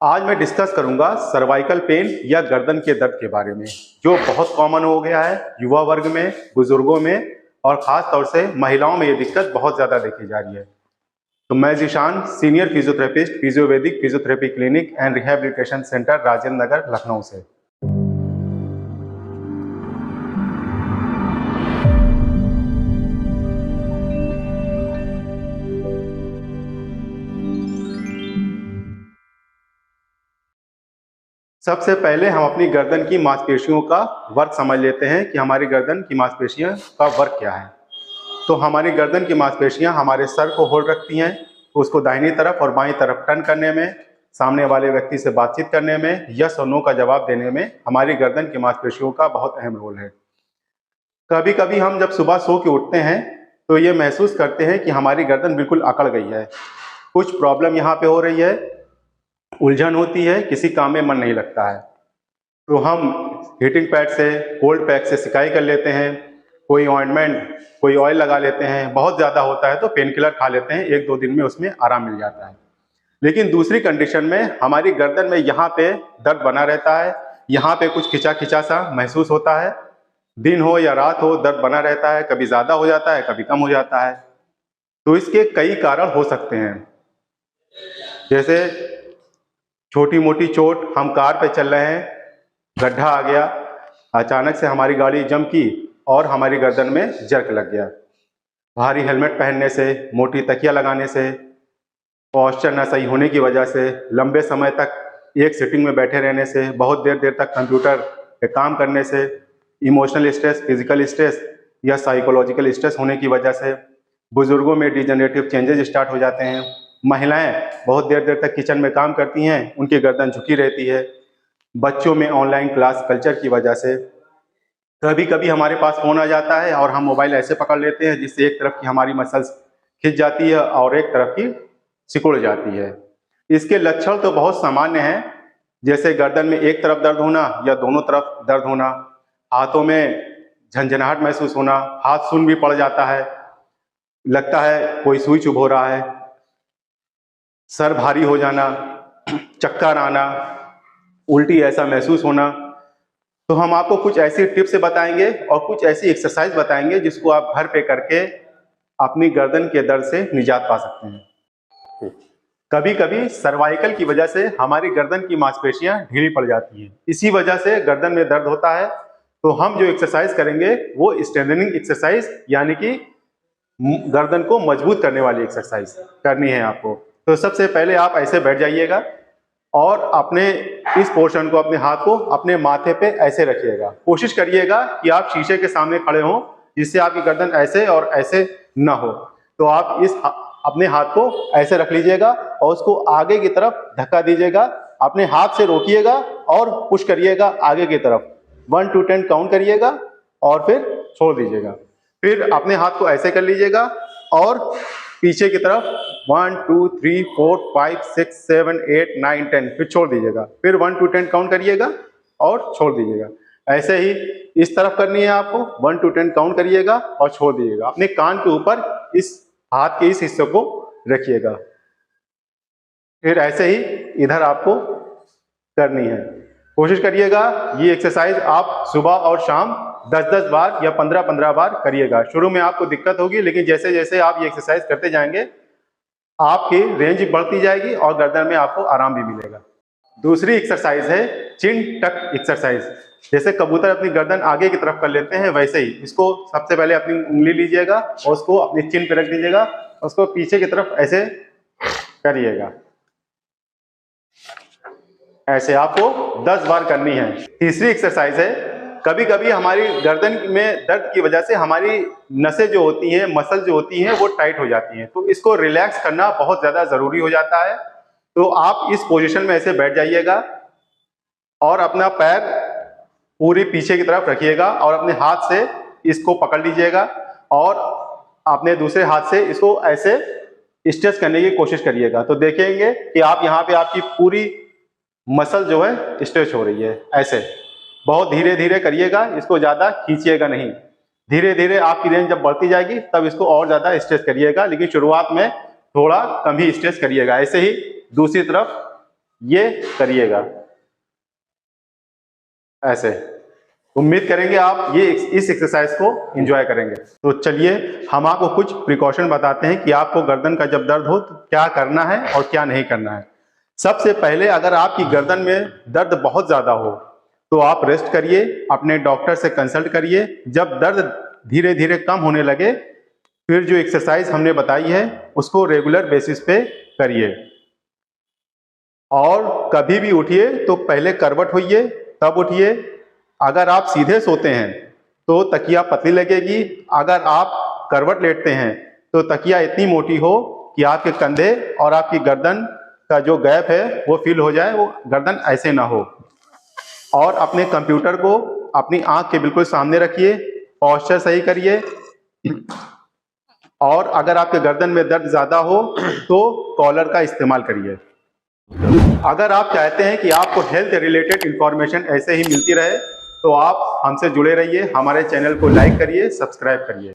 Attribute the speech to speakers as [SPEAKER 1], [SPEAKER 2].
[SPEAKER 1] आज मैं डिस्कस करूंगा सर्वाइकल पेन या गर्दन के दर्द के बारे में, जो बहुत कॉमन हो गया है युवा वर्ग में, बुजुर्गों में और खास तौर से महिलाओं में ये दिक्कत बहुत ज़्यादा देखी जा रही है। तो मैं Zeeshan, senior physiotherapist, Physiovedic physiotherapy clinic and rehabilitation centre, Rajendra Nagar, Lucknow से। सबसे पहले हम अपनी गर्दन की मांसपेशियों का वर्क समझ लेते हैं कि हमारी गर्दन की मांसपेशियों का वर्क क्या है। तो हमारी गर्दन की मांसपेशियां हमारे सर को होल्ड रखती हैं, उसको दाहिनी तरफ और बाईं तरफ टर्न करने में, सामने वाले व्यक्ति से बातचीत करने में, यस और नो का जवाब देने में हमारी गर्दन की मांसपेशियों का बहुत अहम रोल है। कभी कभी हम जब सुबह सो के उठते हैं तो ये महसूस करते हैं कि हमारी गर्दन बिल्कुल अकड़ गई है, कुछ प्रॉब्लम यहाँ पे हो रही है, उलझन होती है, किसी काम में मन नहीं लगता है। तो हम हीटिंग पैड से, कोल्ड पैक से सिकाई कर लेते हैं, कोई ऑइंटमेंट, कोई ऑयल लगा लेते हैं, बहुत ज़्यादा होता है तो पेन किलर खा लेते हैं, 1-2 दिन में उसमें आराम मिल जाता है। लेकिन दूसरी कंडीशन में हमारी गर्दन में यहाँ पे दर्द बना रहता है, यहाँ पे कुछ खिंचा खिंचा सा महसूस होता है, दिन हो या रात हो दर्द बना रहता है, कभी ज़्यादा हो जाता है, कभी कम हो जाता है। तो इसके कई कारण हो सकते हैं, जैसे छोटी मोटी चोट, हम कार पे चल रहे हैं, गड्ढा आ गया, अचानक से हमारी गाड़ी जंप की और हमारी गर्दन में जर्क लग गया। भारी हेलमेट पहनने से, मोटी तकिया लगाने से, पोस्चर न सही होने की वजह से, लंबे समय तक एक सिटिंग में बैठे रहने से, बहुत देर देर तक कंप्यूटर पे काम करने से, इमोशनल स्ट्रेस, फिजिकल स्ट्रेस या साइकोलॉजिकल स्ट्रेस होने की वजह से, बुजुर्गों में डिजेनरेटिव चेंजेस स्टार्ट हो जाते हैं। महिलाएं बहुत देर देर तक किचन में काम करती हैं, उनकी गर्दन झुकी रहती है। बच्चों में ऑनलाइन क्लास कल्चर की वजह से कभी कभी हमारे पास फोन आ जाता है और हम मोबाइल ऐसे पकड़ लेते हैं जिससे एक तरफ की हमारी मसल्स खिंच जाती है और एक तरफ की सिकुड़ जाती है। इसके लक्षण तो बहुत सामान्य हैं, जैसे गर्दन में एक तरफ दर्द होना या दोनों तरफ दर्द होना, हाथों में झंझनाहट महसूस होना, हाथ सुन्न भी पड़ जाता है, लगता है कोई सुई चुभ हो रहा है, सर भारी हो जाना, चक्कर आना, उल्टी ऐसा महसूस होना। तो हम आपको कुछ ऐसी टिप्स बताएंगे और कुछ ऐसी एक्सरसाइज बताएंगे जिसको आप घर पे करके अपनी गर्दन के दर्द से निजात पा सकते हैं। कभी कभी सर्वाइकल की वजह से हमारी गर्दन की मांसपेशियां ढीली पड़ जाती हैं, इसी वजह से गर्दन में दर्द होता है। तो हम जो एक्सरसाइज करेंगे वो स्ट्रेंथनिंग एक्सरसाइज, यानी कि गर्दन को मजबूत करने वाली एक्सरसाइज करनी है आपको। तो सबसे पहले आप ऐसे बैठ जाइएगा और अपने इस पोर्शन को, अपने हाथ को अपने माथे पे ऐसे रखिएगा। कोशिश करिएगा कि आप शीशे के सामने खड़े हों, जिससे आपकी गर्दन ऐसे और ऐसे ना हो। तो आप इस अपने हाथ को ऐसे रख लीजिएगा और उसको आगे की तरफ धक्का दीजिएगा, अपने हाथ से रोकिएगा और पुश करिएगा आगे की तरफ। 1 to 10 काउंट करिएगा और फिर छोड़ दीजिएगा। फिर अपने हाथ को ऐसे कर लीजिएगा और पीछे की तरफ 1 2 3 4 5 6 7 8 9 10, फिर छोड़ दीजिएगा। फिर 1 to 10 काउंट करिएगा और छोड़ दीजिएगा। ऐसे ही इस तरफ करनी है आपको, 1 to 10 काउंट करिएगा और छोड़ दीजिएगा। अपने कान के ऊपर इस हाथ के इस हिस्से को रखिएगा। फिर ऐसे ही इधर आपको करनी है। कोशिश करिएगा ये एक्सरसाइज आप सुबह और शाम 10-10 बार या 15-15 बार करिएगा। शुरू में आपको दिक्कत होगी, लेकिन जैसे जैसे आप ये एक्सरसाइज करते जाएंगे आपकी रेंज बढ़ती जाएगी और गर्दन में आपको आराम भी मिलेगा। दूसरी एक्सरसाइज है चिन टक एक्सरसाइज। जैसे कबूतर अपनी गर्दन आगे की तरफ कर लेते हैं, वैसे ही इसको सबसे पहले अपनी उंगली लीजिएगा और उसको अपनी चिन पे रख दीजिएगा, उसको पीछे की तरफ ऐसे करिएगा। ऐसे आपको 10 बार करनी है। तीसरी एक्सरसाइज है, कभी कभी हमारी गर्दन में दर्द की वजह से हमारी नसें जो होती हैं, मसल जो होती हैं, वो टाइट हो जाती हैं। तो इसको रिलैक्स करना बहुत ज़्यादा ज़रूरी हो जाता है। तो आप इस पोजीशन में ऐसे बैठ जाइएगा और अपना पैर पूरी पीछे की तरफ रखिएगा और अपने हाथ से इसको पकड़ लीजिएगा और अपने दूसरे हाथ से इसको ऐसे स्ट्रेच करने की कोशिश करिएगा। तो देखेंगे कि आप यहाँ पे आपकी पूरी मसल जो है स्ट्रेच हो रही है। ऐसे बहुत धीरे धीरे करिएगा, इसको ज़्यादा खींचिएगा नहीं। धीरे धीरे आपकी रेंज जब बढ़ती जाएगी तब इसको और ज़्यादा स्ट्रेच करिएगा, लेकिन शुरुआत में थोड़ा कम ही स्ट्रेच करिएगा। ऐसे ही दूसरी तरफ ये करिएगा ऐसे। उम्मीद करेंगे आप ये इस एक्सरसाइज को एंजॉय करेंगे। तो चलिए हम आपको कुछ प्रिकॉशन बताते हैं कि आपको गर्दन का जब दर्द हो तो क्या करना है और क्या नहीं करना है। सबसे पहले अगर आपकी गर्दन में दर्द बहुत ज़्यादा हो तो आप रेस्ट करिए, अपने डॉक्टर से कंसल्ट करिए। जब दर्द धीरे धीरे कम होने लगे फिर जो एक्सरसाइज हमने बताई है उसको रेगुलर बेसिस पे करिए। और कभी भी उठिए तो पहले करवट होइए तब उठिए। अगर आप सीधे सोते हैं तो तकिया पतली लगेगी, अगर आप करवट लेटते हैं तो तकिया इतनी मोटी हो कि आपके कंधे और आपकी गर्दन का जो गैप है वो फिल हो जाए, वो गर्दन ऐसे ना हो। और अपने कंप्यूटर को अपनी आंख के बिल्कुल सामने रखिए, पोस्चर सही करिए। और अगर आपके गर्दन में दर्द ज़्यादा हो तो कॉलर का इस्तेमाल करिए। अगर आप चाहते हैं कि आपको हेल्थ रिलेटेड इंफॉर्मेशन ऐसे ही मिलती रहे तो आप हमसे जुड़े रहिए, हमारे चैनल को लाइक करिए, सब्सक्राइब करिए।